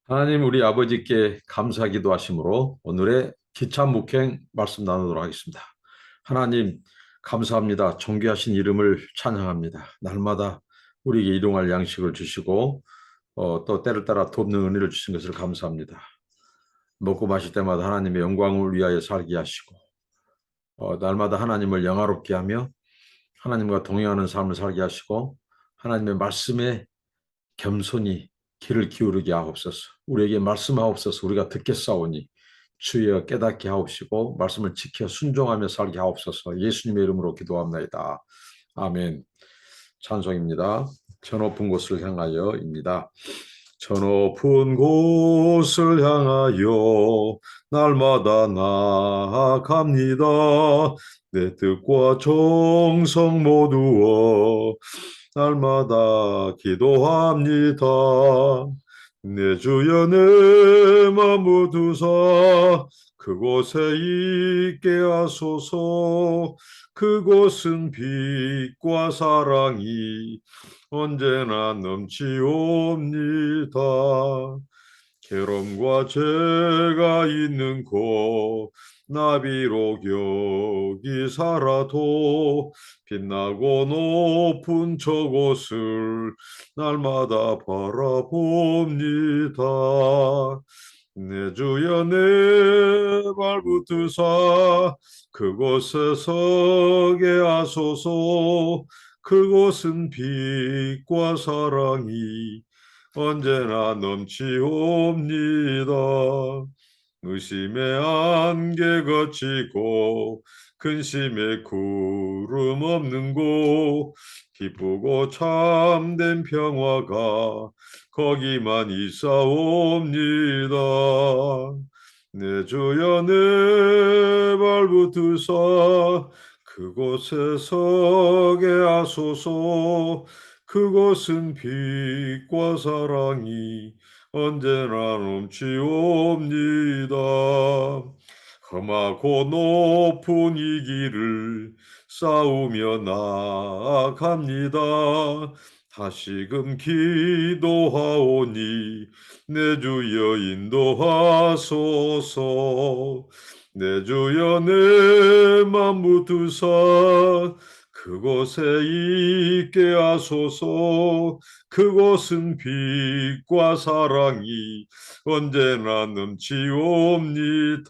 하나님 우리 아버지께 감사기도 하심으로 오늘의 기차 목행 말씀 나누도록 하겠습니다. 하나님 감사합니다. 존귀하신 이름을 찬양합니다. 날마다 우리에게 일용할 양식을 주시고 또 때를 따라 돕는 은혜를 주신 것을 감사합니다. 먹고 마실 때마다 하나님의 영광을 위하여 살게 하시고 날마다 하나님을 영화롭게 하며 하나님과 동행하는 삶을 살게 하시고 하나님의 말씀에 겸손히 귀를 기울이게 하옵소서. 우리에게 말씀하옵소서. 우리가 듣겠사오니 주여 깨닫게 하옵시고 말씀을 지켜 순종하며 살게 하옵소서. 예수님의 이름으로 기도합나이다. 아멘. 찬송입니다. 저 높은 곳을 향하여입니다. 저 높은 곳을 향하여 날마다 나아갑니다. 내 뜻과 정성 모두어 날마다 기도합니다. 내 주여 내 맘 두사 그곳에 있게 하소서. 그곳은 빛과 사랑이 언제나 넘치옵니다. 괴로움과 죄가 있는 곳 나비로 격이 살아도 빛나고 높은 저곳을 날마다 바라봅니다. 내 주여 내 발붙드사 그곳에 서게 하소서. 그곳은 빛과 사랑이 언제나 넘치옵니다. 의심의 안개 거치고 근심의 구름 없는 곳 기쁘고 참된 평화가 거기만 있사옵니다. 내 주여 내 발붙드사 그곳에 서게 하소서. 그곳은 빛과 사랑이 언제나 넘치옵니다. 험하고 높은 이 길을 싸우며 나아갑니다. 다시금 기도하오니 내 주여 인도하소서. 내 주여 내 맘 붙드사 그곳에 있게 하소서. 그곳은 빛과 사랑이 언제나 넘치옵니다.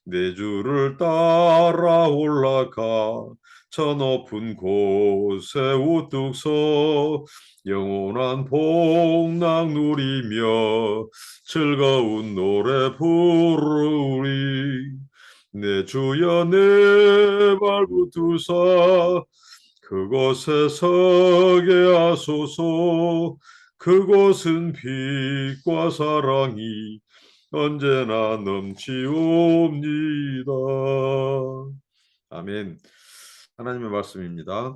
내 주를 따라 올라가 저 높은 곳에 우뚝 서 영원한 복락 누리며 즐거운 노래 부르리. 내 주여 내 발붙드사 그곳에 서게 하소서. 그곳은 빛과 사랑이 언제나 넘치옵니다. 아멘. 하나님의 말씀입니다.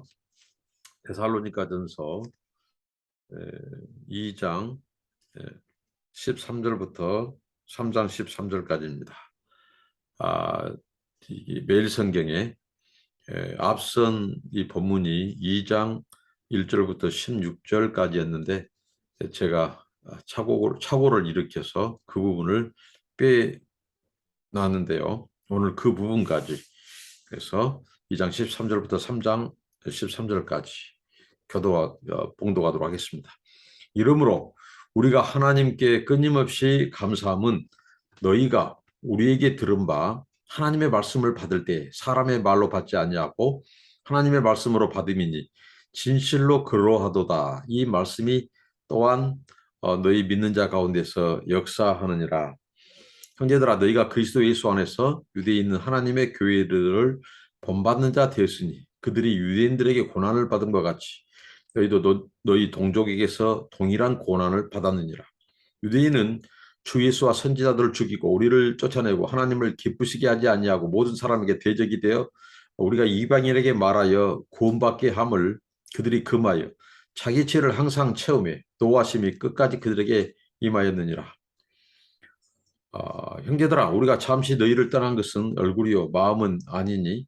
데살로니가전서 2장 13절부터 3장 13절까지입니다. 이 매일 성경에 앞선 이 본문이 2장 1절부터 16절까지였는데 제가 착오를 일으켜서 그 부분을 빼놨는데요. 오늘 그 부분까지 그래서 2장 13절부터 3장 13절까지 봉독하도록 하겠습니다. 이러므로 우리가 하나님께 끊임없이 감사함은 너희가 우리에게 들은 바 하나님의 말씀을 받을 때 사람의 말로 받지 아니하고 하나님의 말씀으로 받음이니 진실로 그러하도다. 이 말씀이 또한 너희 믿는 자 가운데서 역사하느니라. 형제들아 너희가 그리스도 예수 안에서 유대에 있는 하나님의 교회들을 본받는 자 되었으니 그들이 유대인들에게 고난을 받은 것 같이 너희도 너희 동족에게서 동일한 고난을 받았느니라. 유대인은 주 예수와 선지자들을 죽이고 우리를 쫓아내고 하나님을 기쁘시게 하지 아니하고 모든 사람에게 대적이 되어 우리가 이방인에게 말하여 구원받게 함을 그들이 금하여 자기 죄를 항상 채우며 노하심이 끝까지 그들에게 임하였느니라. 형제들아 우리가 잠시 너희를 떠난 것은 얼굴이요 마음은 아니니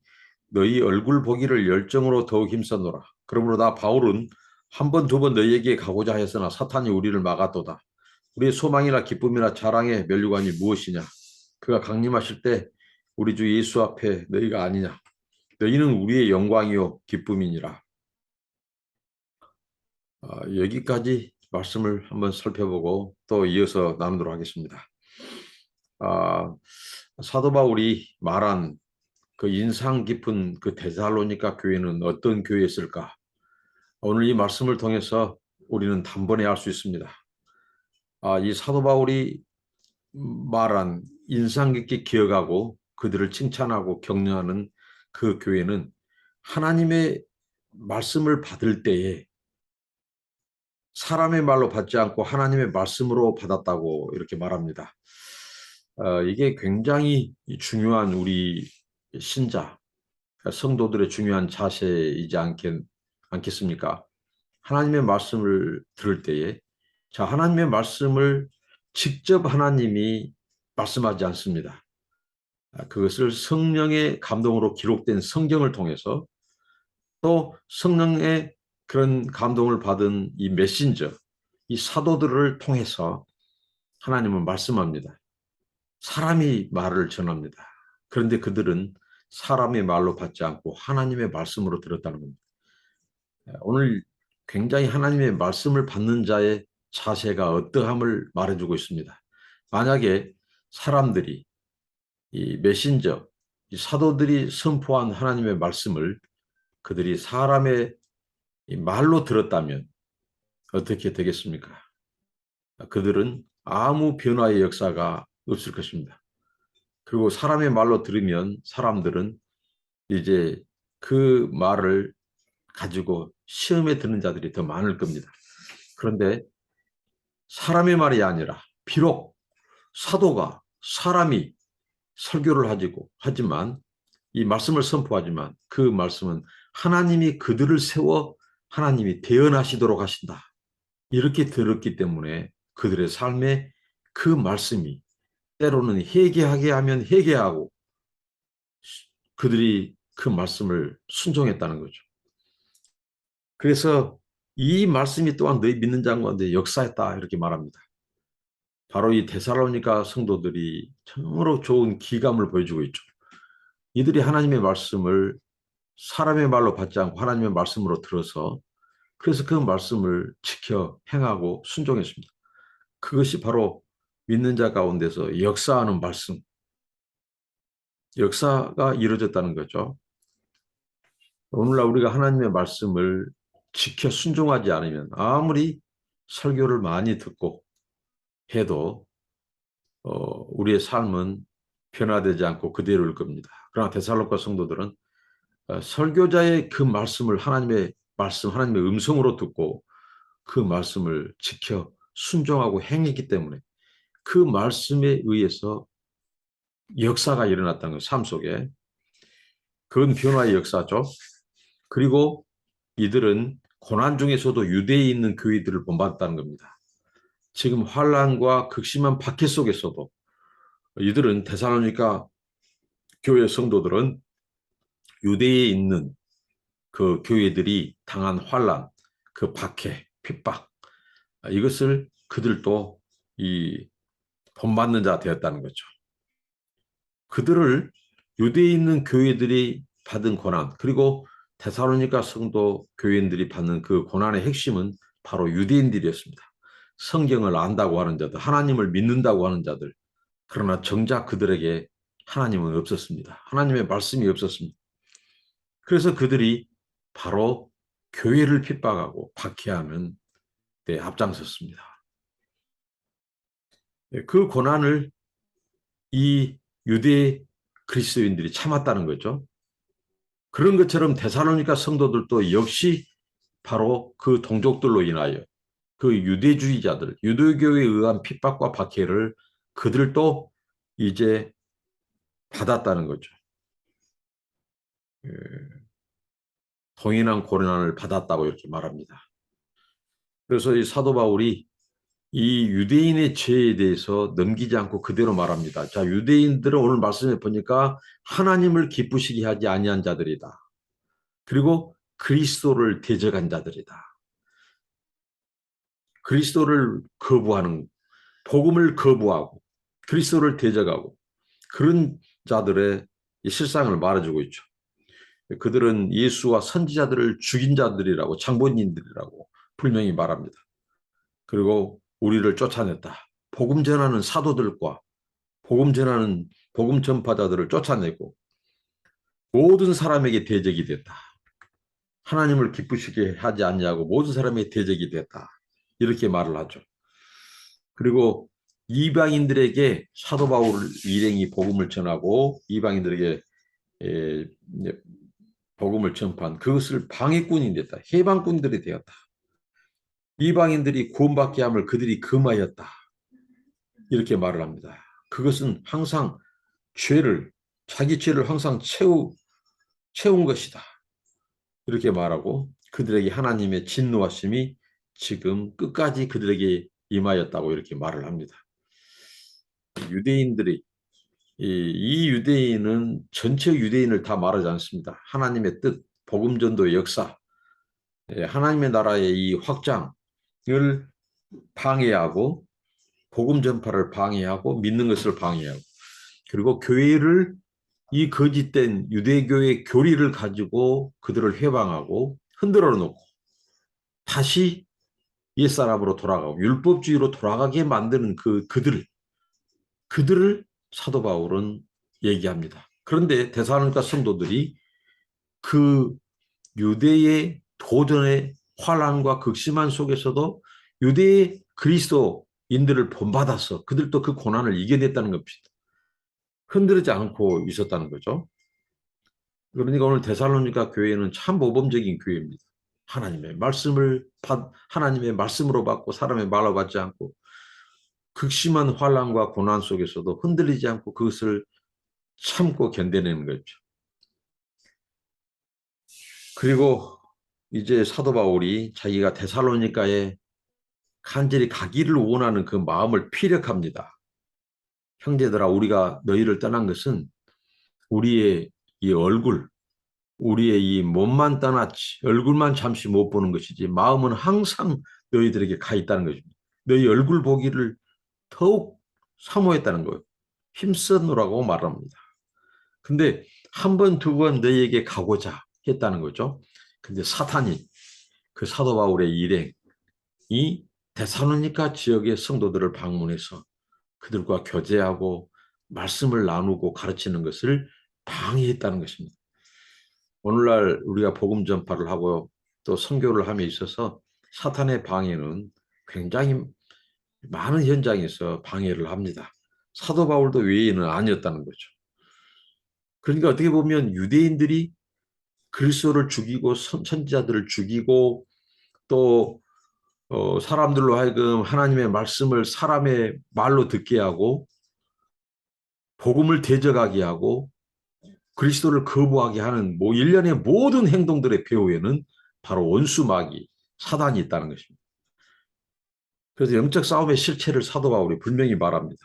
너희 얼굴 보기를 열정으로 더욱 힘써노라. 그러므로 나 바울은 한 번, 두 번 너희에게 가고자 하였으나 사탄이 우리를 막았도다. 우리의 소망이나 기쁨이나 자랑의 면류관이 무엇이냐? 그가 강림하실 때 우리 주 예수 앞에 너희가 아니냐? 너희는 우리의 영광이요 기쁨이니라. 여기까지 말씀을 한번 살펴보고 또 이어서 나누도록 하겠습니다. 사도 바울이 말한 그 인상 깊은 그 데살로니가 교회는 어떤 교회였을까? 오늘 이 말씀을 통해서 우리는 단번에 알 수 있습니다. 이 사도 바울이 말한 인상 깊게 기억하고 그들을 칭찬하고 격려하는 그 교회는 하나님의 말씀을 받을 때에 사람의 말로 받지 않고 하나님의 말씀으로 받았다고 이렇게 말합니다. 이게 굉장히 중요한 우리 신자, 성도들의 중요한 자세이지 않겠습니까? 하나님의 말씀을 들을 때에 하나님의 말씀을 직접 하나님이 말씀하지 않습니다. 그것을 성령의 감동으로 기록된 성경을 통해서 또 성령의 그런 감동을 받은 이 메신저, 이 사도들을 통해서 하나님은 말씀합니다. 사람이 말을 전합니다. 그런데 그들은 사람의 말로 받지 않고 하나님의 말씀으로 들었다는 겁니다. 오늘 굉장히 하나님의 말씀을 받는 자의 자세가 어떠함을 말해주고 있습니다. 만약에 사람들이 이 메신저, 이 사도들이 선포한 하나님의 말씀을 그들이 사람의 말로 들었다면 어떻게 되겠습니까? 그들은 아무 변화의 역사가 없을 것입니다. 그리고 사람의 말로 들으면 사람들은 이제 그 말을 가지고 시험에 드는 자들이 더 많을 겁니다. 그런데 사람의 말이 아니라 비록 사도가 사람이 설교를 하지만 이 말씀을 선포하지만 그 말씀은 하나님이 그들을 세워 하나님이 대언하시도록 하신다. 이렇게 들었기 때문에 그들의 삶에 그 말씀이 때로는 회개하게 하면 회개하고 그들이 그 말씀을 순종했다는 거죠. 그래서 이 말씀이 또한 너희 믿는 자 가운데 역사했다 이렇게 말합니다. 바로 이 데살로니가 성도들이 참으로 좋은 기감을 보여주고 있죠. 이들이 하나님의 말씀을 사람의 말로 받지 않고 하나님의 말씀으로 들어서 그래서 그 말씀을 지켜 행하고 순종했습니다. 그것이 바로 믿는 자 가운데서 역사하는 말씀, 역사가 이루어졌다는 거죠. 오늘날 우리가 하나님의 말씀을 지켜 순종하지 않으면 아무리 설교를 많이 듣고 해도 우리의 삶은 변화되지 않고 그대로일 겁니다. 그러나 데살로니가 성도들은 설교자의 그 말씀을 하나님의 말씀, 하나님의 음성으로 듣고 그 말씀을 지켜 순종하고 행했기 때문에 그 말씀에 의해서 역사가 일어났다는 거예요. 삶 속에. 그건 변화의 역사죠. 그리고 이들은 고난 중에서도 유대에 있는 교회들을 본받았다는 겁니다. 지금 환란과 극심한 박해 속에서도 이들은 데살로니가 교회 성도들은 유대에 있는 그 교회들이 당한 환란, 그 박해, 핍박 이것을 그들도 본받는 자 되었다는 거죠. 그들을 유대에 있는 교회들이 받은 고난 그리고 데살로니가 성도 교인들이 받는 그 고난의 핵심은 바로 유대인들이었습니다. 성경을 안다고 하는 자들, 하나님을 믿는다고 하는 자들. 그러나 정작 그들에게 하나님은 없었습니다. 하나님의 말씀이 없었습니다. 그래서 그들이 바로 교회를 핍박하고 박해하는 데 앞장섰습니다. 그 고난을 이 유대 그리스도인들이 참았다는 거죠. 그런 것처럼 데살로니가 성도들도 역시 바로 그 동족들로 인하여 그 유대주의자들, 유대교에 의한 핍박과 박해를 그들도 이제 받았다는 거죠. 동일한 고난을 받았다고 이렇게 말합니다. 그래서 이 사도 바울이 이 유대인의 죄에 대해서 넘기지 않고 그대로 말합니다. 자, 유대인들은 오늘 말씀해 보니까 하나님을 기쁘시게 하지 아니한 자들이다. 그리고 그리스도를 대적한 자들이다. 그리스도를 거부하는 복음을 거부하고 그리스도를 대적하고 그런 자들의 실상을 말해주고 있죠. 그들은 예수와 선지자들을 죽인 자들이라고 장본인들이라고 분명히 말합니다. 그리고 우리를 쫓아냈다. 복음 전하는 사도들과 복음 전파자들을 쫓아내고 모든 사람에게 대적이 됐다. 하나님을 기쁘시게 하지 않냐고 모든 사람에게 대적이 됐다. 이렇게 말을 하죠. 그리고 이방인들에게 사도 바울 일행이 복음을 전하고 이방인들에게 복음을 전파한 그것을 방해꾼이 됐다. 해방꾼들이 되었다. 이방인들이 구원받게 함을 그들이 금하였다. 이렇게 말을 합니다. 그것은 항상 자기 죄를 항상 채운 것이다. 이렇게 말하고 그들에게 하나님의 진노하심이 지금 끝까지 그들에게 임하였다고 이렇게 말을 합니다. 유대인들이 이 유대인은 전체 유대인을 다 말하지 않습니다. 하나님의 뜻, 복음전도의 역사, 하나님의 나라의 이 확장을 방해하고 복음 전파를 방해하고 믿는 것을 방해하고 그리고 교회를 이 거짓된 유대교의 교리를 가지고 그들을 해방하고 흔들어 놓고 다시 옛사람으로 돌아가고 율법주의로 돌아가게 만드는 그들을 사도 바울은 얘기합니다. 그런데 데살로니가 성도들이 그 유대의 도전의 환란과 극심한 속에서도 유대의 그리스도인들을 본받아서 그들도 그 고난을 이겨냈다는 겁니다. 흔들리지 않고 있었다는 거죠. 그러니까 오늘 데살로니가 교회는 참 모범적인 교회입니다. 하나님의 말씀으로 받고 사람의 말로 받지 않고 극심한 환란과 고난 속에서도 흔들리지 않고 그것을 참고 견뎌내는 거죠. 그리고 이제 사도 바울이 자기가 데살로니가에 간절히 가기를 원하는 그 마음을 피력합니다. 형제들아, 우리가 너희를 떠난 것은 우리의 이 얼굴, 우리의 이 몸만 떠났지 얼굴만 잠시 못 보는 것이지 마음은 항상 너희들에게 가 있다는 것입니다. 너희 얼굴 보기를 더욱 사모했다는 거예요. 힘쓰느라고 말합니다. 근데 한 번, 두 번 너희에게 가고자 했다는 거죠. 근데 사탄이 그 사도 바울의 일행이 데살로니가 지역의 성도들을 방문해서 그들과 교제하고 말씀을 나누고 가르치는 것을 방해했다는 것입니다. 오늘날 우리가 복음 전파를 하고 또 선교를 함에 있어서 사탄의 방해는 굉장히 많은 현장에서 방해를 합니다. 사도 바울도 외에는 아니었다는 거죠. 그러니까 어떻게 보면 유대인들이 그리스도를 죽이고 선지자들을 죽이고 또 사람들로 하여금 하나님의 말씀을 사람의 말로 듣게 하고 복음을 대적하게 하고 그리스도를 거부하게 하는 일련의 모든 행동들의 배후에는 바로 원수 마귀 사단이 있다는 것입니다. 그래서 영적 싸움의 실체를 사도 바울이 분명히 말합니다.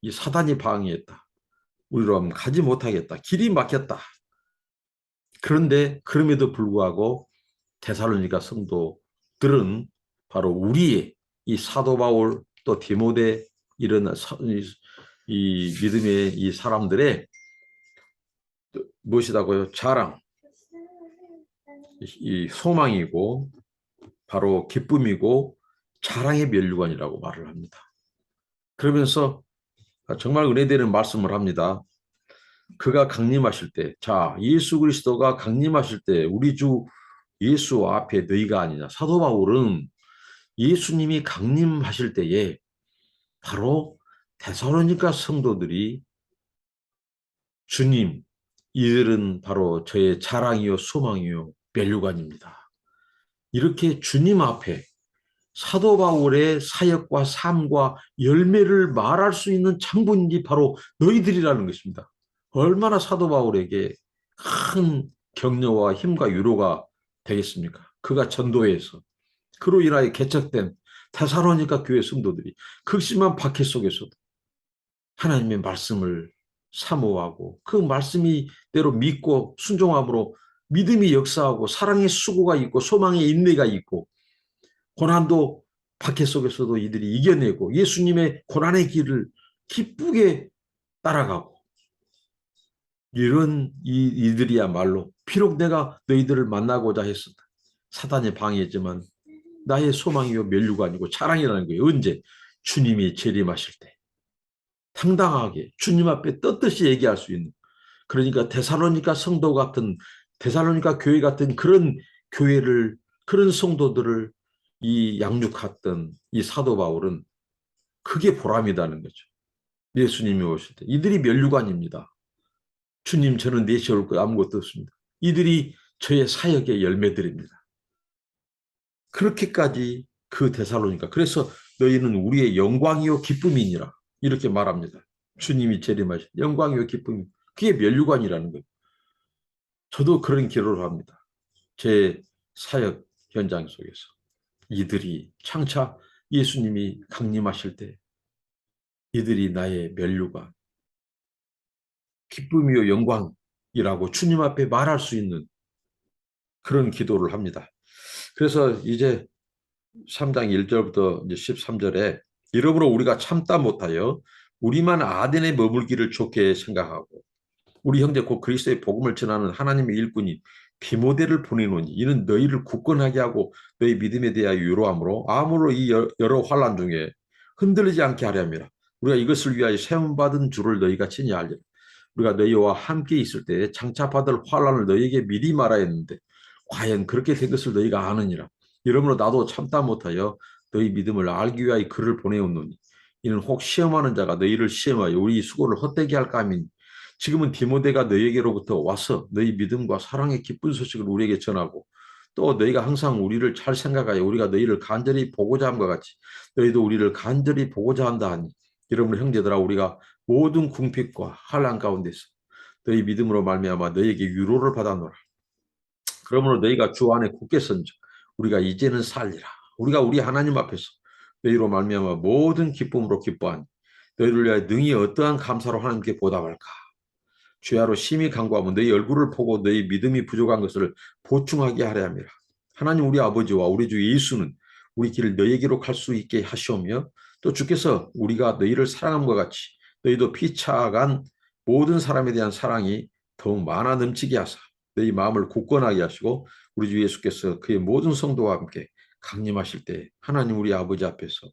이 사단이 방해했다. 우리로 하면 가지 못하겠다. 길이 막혔다. 그런데 그럼에도 불구하고 데살로니가 성도들은 바로 우리의 이 사도 바울 또 디모데 이런 이 믿음의 이 사람들의 무엇이라고요? 자랑, 이 소망이고 바로 기쁨이고 자랑의 면류관이라고 말을 합니다. 그러면서 정말 은혜되는 말씀을 합니다. 그가 강림하실 때, 자, 예수 그리스도가 강림하실 때 우리 주 예수 앞에 너희가 아니냐. 사도 바울은 예수님이 강림하실 때에 바로 데살로니가 성도들이 주님, 이들은 바로 저의 자랑이요 소망이요 면류관입니다. 이렇게 주님 앞에 사도 바울의 사역과 삶과 열매를 말할 수 있는 창분이 바로 너희들이라는 것입니다. 얼마나 사도 바울에게 큰 격려와 힘과 위로가 되겠습니까? 그가 전도해서 그로 인하여 개척된 데살로니가 교회 성도들이 극심한 박해 속에서도 하나님의 말씀을 사모하고 그 말씀이 대로 믿고 순종함으로 믿음이 역사하고 사랑의 수고가 있고 소망의 인내가 있고 고난도 박해 속에서도 이들이 이겨내고 예수님의 고난의 길을 기쁘게 따라가고 이런 이들이야말로 비록 내가 너희들을 만나고자 했었다. 사단이 방해했지만 나의 소망이요 면류가 아니고 자랑이라는 거예요. 언제? 주님이 재림하실 때. 당당하게 주님 앞에 떳떳이 얘기할 수 있는 그러니까 데살로니가 성도 같은 데살로니가 교회 같은 그런 교회를 그런 성도들을 이 양육했던 이 사도 바울은 그게 보람이라는 거죠. 예수님이 오실 때 이들이 면류관입니다. 주님 저는 내시 올 것 아무것도 없습니다. 이들이 저의 사역의 열매들입니다. 그렇게까지 그 데살로니가 그래서 너희는 우리의 영광이요 기쁨이니라 이렇게 말합니다. 주님이 재림하신 영광이요 기쁨이 그게 면류관이라는 거예요. 저도 그런 기도를 합니다. 제 사역 현장 속에서 이들이 창차 예수님이 강림하실 때 이들이 나의 면류관 기쁨이요 영광이라고 주님 앞에 말할 수 있는 그런 기도를 합니다. 그래서 이제 3장 1절부터 이제 13절에 이러므로 우리가 참다 못하여 우리만 아덴에 머물기를 좋게 생각하고 우리 형제 곧 그리스도의 복음을 전하는 하나님의 일꾼이 디모데를 보내노니 이는 너희를 굳건하게 하고 너희 믿음에 대하여 유로함으로 아무로 이 여러 환난 중에 흔들리지 않게 하려 함이라. 우리가 이것을 위하여 세움받은 줄을 너희가 친히 알리라. 우리가 너희와 함께 있을 때 장차 받을 환난을 너희에게 미리 말하야 했는데 과연 그렇게 된 것을 너희가 아느니라. 이러므로 나도 참다 못하여 너희 믿음을 알기 위하여 그를 보내었노니 이는 혹 시험하는 자가 너희를 시험하여 우리 수고를 헛되게 할까 함이니 지금은 디모데가 너희에게로부터 와서 너희 믿음과 사랑의 기쁜 소식을 우리에게 전하고 또 너희가 항상 우리를 잘 생각하여 우리가 너희를 간절히 보고자 함과 같이 너희도 우리를 간절히 보고자 한다 하니 여러분 형제들아 우리가 모든 궁핍과 환난 가운데서 너희 믿음으로 말미암아 너희에게 위로를 받아노라. 그러므로 너희가 주 안에 굳게 선적 우리가 이제는 살리라. 우리가 우리 하나님 앞에서 너희로 말미암아 모든 기쁨으로 기뻐하니 너희를 위하여 능히 어떠한 감사로 하나님께 보답할까. 주야로 심히 간구하면 너희 얼굴을 보고 너희 믿음이 부족한 것을 보충하게 하려 함이라. 하나님 우리 아버지와 우리 주 예수는 우리 길을 너희에게로 갈 수 있게 하시오며 또 주께서 우리가 너희를 사랑함과 같이 너희도 피차간 모든 사람에 대한 사랑이 더욱 많아 넘치게 하사 너희 마음을 굳건하게 하시고 우리 주 예수께서 그의 모든 성도와 함께 강림하실 때 하나님 우리 아버지 앞에서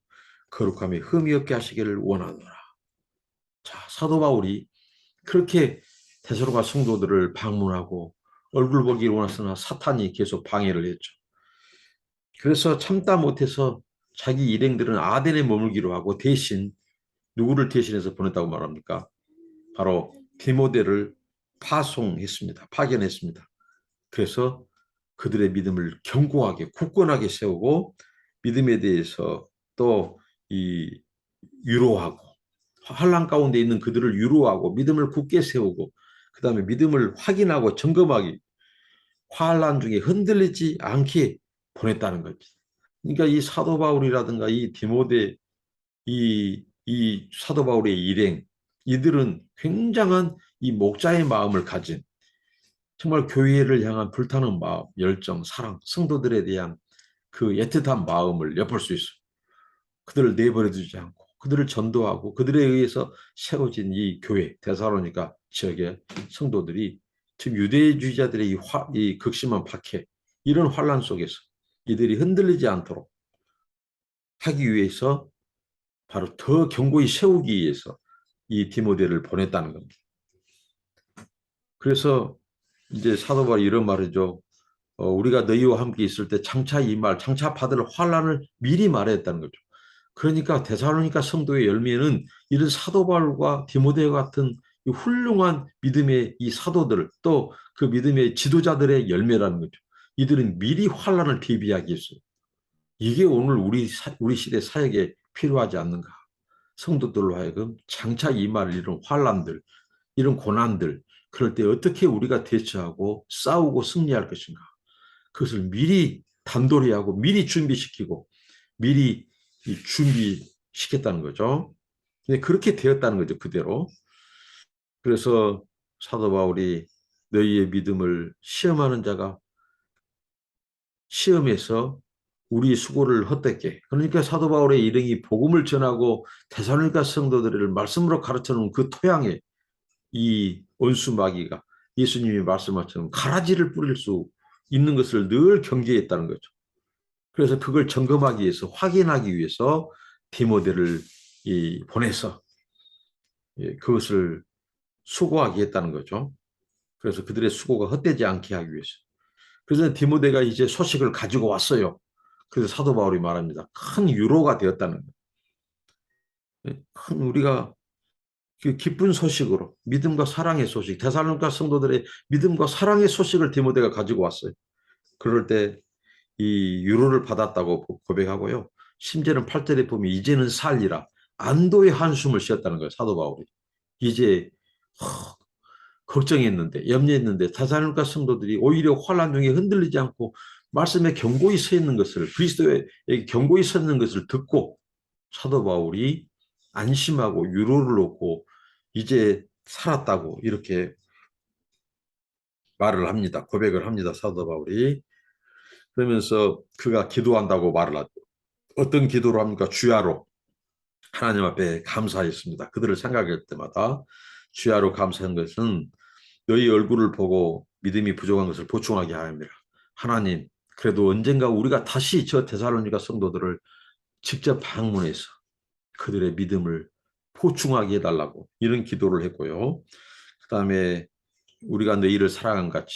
거룩함에 흠이 없게 하시기를 원하노라. 자, 사도 바울이 그렇게 데살로니가 성도들을 방문하고 얼굴 보기를 원했으나 사탄이 계속 방해를 했죠. 그래서 참다 못해서 자기 일행들은 아덴에 머물기로 하고 대신 누구를 대신해서 보냈다고 말합니까? 바로 디모데를 파송했습니다. 파견했습니다. 그래서 그들의 믿음을 견고하게 굳건하게 세우고 믿음에 대해서 또 이 위로하고 환난 가운데 있는 그들을 위로하고 믿음을 굳게 세우고 그 다음에 믿음을 확인하고 점검하기 환난 중에 흔들리지 않게 보냈다는 거지. 그러니까 이 사도 바울이라든가 이 디모데 이 사도 바울의 일행 이들은 굉장한 이 목자의 마음을 가진 정말 교회를 향한 불타는 마음, 열정, 사랑, 성도들에 대한 그 애틋한 마음을 엿볼 수 있어. 그들을 내버려 두지 않고 그들을 전도하고 그들에 의해서 세워진 이 교회 데살로니가 지역의 성도들이 지금 유대주의자들의 이 극심한 박해 이런 환란 속에서 이들이 흔들리지 않도록 하기 위해서 바로 더 견고히 세우기 위해서 이 디모데를 보냈다는 겁니다. 그래서 이제 사도 바울이 이런 말이죠. 우리가 너희와 함께 있을 때 장차 이 말, 장차 받을 환란을 미리 말했다는 거죠. 그러니까 데살로니가 성도의 열매는 이런 사도 바울과 디모데 같은 훌륭한 믿음의 이 사도들 또 그 믿음의 지도자들의 열매라는 거죠. 이들은 미리 환란을 대비하기 위해서 이게 오늘 우리 시대 사역에 필요하지 않는가. 성도들로 하여금 장차 임할 이런 환란들, 이런 고난들 그럴 때 어떻게 우리가 대처하고 싸우고 승리할 것인가. 그것을 미리 단도리하고 미리 준비시키고 미리 준비시켰다는 거죠. 근데 그렇게 되었다는 거죠, 그대로. 그래서 사도 바울이 너희의 믿음을 시험하는 자가 시험에서 우리 수고를 헛되게. 그러니까 사도 바울의 일행이 복음을 전하고 데살로니가 성도들을 말씀으로 가르쳐놓은 그 토양에 이 원수 마귀가 예수님이 말씀하신 가라지를 뿌릴 수 있는 것을 늘 경계했다는 거죠. 그래서 그걸 점검하기 위해서 확인하기 위해서 디모데를 보내서 그것을 수고하게 했다는 거죠. 그래서 그들의 수고가 헛되지 않게 하기 위해서. 그래서 디모데가 이제 소식을 가지고 왔어요. 그래서 사도 바울이 말합니다. 큰 위로가 되었다는 거예요. 큰 우리가 그 기쁜 소식으로 믿음과 사랑의 소식, 데살로니가 성도들의 믿음과 사랑의 소식을 디모데가 가지고 왔어요. 그럴 때 이 위로를 받았다고 고백하고요. 심지어는 8절에 보면 이제는 살리라 안도의 한숨을 쉬었다는 거예요. 사도 바울이. 이제 걱정했는데 염려했는데 데살로니가 성도들이 오히려 환난 중에 흔들리지 않고 말씀에 견고히 서 있는 것을 그리스도에 견고히 서 있는 것을 듣고 사도 바울이 안심하고 위로를 얻고 이제 살았다고 이렇게 말을 합니다. 고백을 합니다. 사도 바울이. 그러면서 그가 기도한다고 말을 하죠. 어떤 기도를 합니까? 주야로 하나님 앞에 감사했습니다. 그들을 생각할 때마다 주야로 감사한 것은 너희 얼굴을 보고 믿음이 부족한 것을 보충하게 하옵니다. 하나님, 그래도 언젠가 우리가 다시 저 데살로니가 성도들을 직접 방문해서 그들의 믿음을 보충하게 해달라고 이런 기도를 했고요. 그 다음에 우리가 너희를 사랑한 같이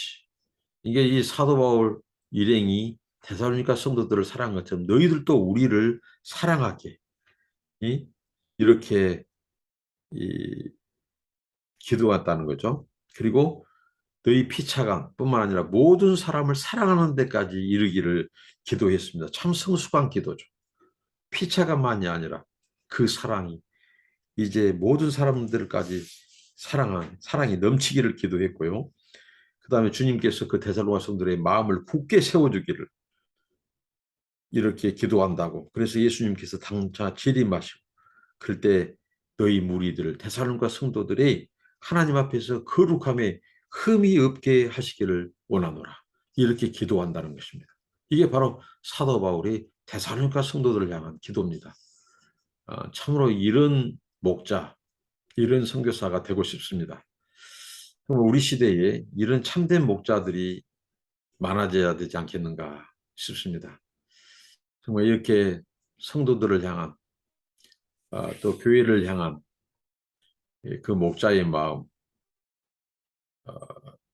이게 이 사도 바울 일행이 데살로니가 성도들을 사랑한 것처럼 너희들도 우리를 사랑하게 이렇게 기도했다는 거죠. 그리고 너희 피차간뿐만 아니라 모든 사람을 사랑하는 데까지 이르기를 기도했습니다. 참 성숙한 기도죠. 피차간만이 아니라 그 사랑이 이제 모든 사람들까지 사랑이 넘치기를 기도했고요. 그 다음에 주님께서 그 데살로니가 성도들의 마음을 굳게 세워주기를 이렇게 기도한다고. 그래서 예수님께서 당차 재림하시고 그럴 때 너희 무리들 데살로니가 성도들이 하나님 앞에서 거룩함에 흠이 없게 하시기를 원하노라. 이렇게 기도한다는 것입니다. 이게 바로 사도 바울이 데살로니가 성도들을 향한 기도입니다. 참으로 이런 목자, 이런 선교사가 되고 싶습니다. 우리 시대에 이런 참된 목자들이 많아져야 되지 않겠는가 싶습니다. 정말 이렇게 성도들을 향한 또 교회를 향한 그 목자의 마음,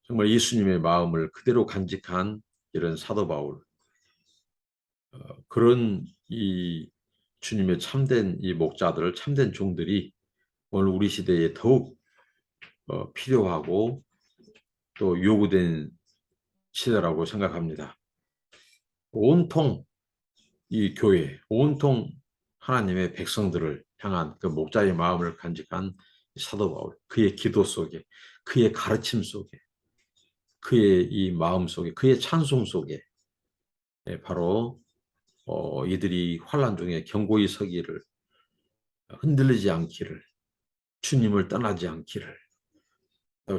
정말 예수님의 마음을 그대로 간직한 이런 사도 바울, 그런 이 주님의 참된 이 목자들, 참된 종들이 오늘 우리 시대에 더욱 필요하고 또 요구된 시대라고 생각합니다. 온통 이 교회, 온통 하나님의 백성들을 향한 그 목자의 마음을 간직한 사도 바울, 그의 기도 속에, 그의 가르침 속에, 그의 이 마음 속에, 그의 찬송 속에 바로 이들이 환난 중에 견고히 서기를, 흔들리지 않기를, 주님을 떠나지 않기를,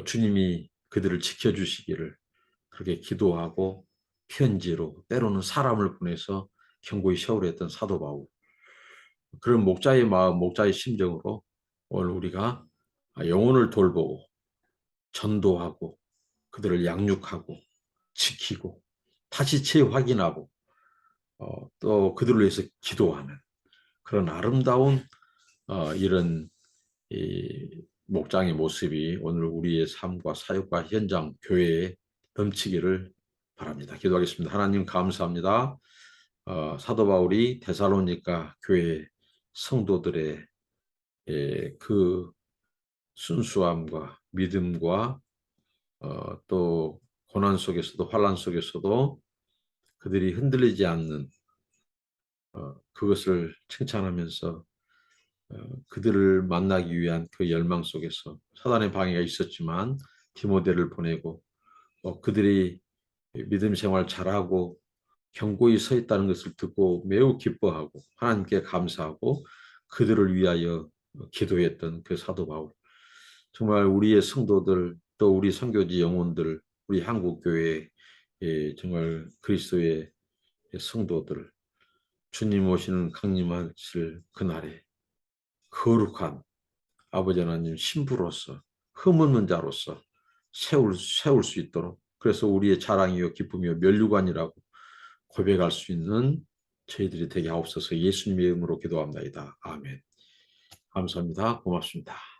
주님이 그들을 지켜주시기를 그렇게 기도하고 편지로 때로는 사람을 보내서 견고히 세우려 했던 사도 바울. 그런 목자의 마음, 목자의 심정으로 오늘 우리가 영혼을 돌보고 전도하고 그들을 양육하고 지키고 다시 재확인하고 또 그들을 위해서 기도하는 그런 아름다운 이런 이 목장의 모습이 오늘 우리의 삶과 사역과 현장, 교회에 넘치기를 바랍니다. 기도하겠습니다. 하나님 감사합니다. 사도 바울이 데살로니가 교회 성도들의 그 순수함과 믿음과 또 고난 속에서도 환난 속에서도 그들이 흔들리지 않는 그것을 칭찬하면서 그들을 만나기 위한 그 열망 속에서 사단의 방해가 있었지만 디모데를 보내고 그들이 믿음 생활 잘하고 견고히 서 있다는 것을 듣고 매우 기뻐하고 하나님께 감사하고 그들을 위하여 기도했던 그 사도 바울. 정말 우리의 성도들 또 우리 선교지 영혼들 우리 한국교회 정말 그리스도의 성도들 주님 오시는 강림하실 그날에 거룩한 아버지 하나님 신부로서 흠없는 자로서 세울 수 있도록, 그래서 우리의 자랑이요 기쁨이요 면류관이라고 고백할 수 있는 저희들이 되게 하옵소서. 예수님의 이름으로 기도합니다. 아멘. 감사합니다. 고맙습니다.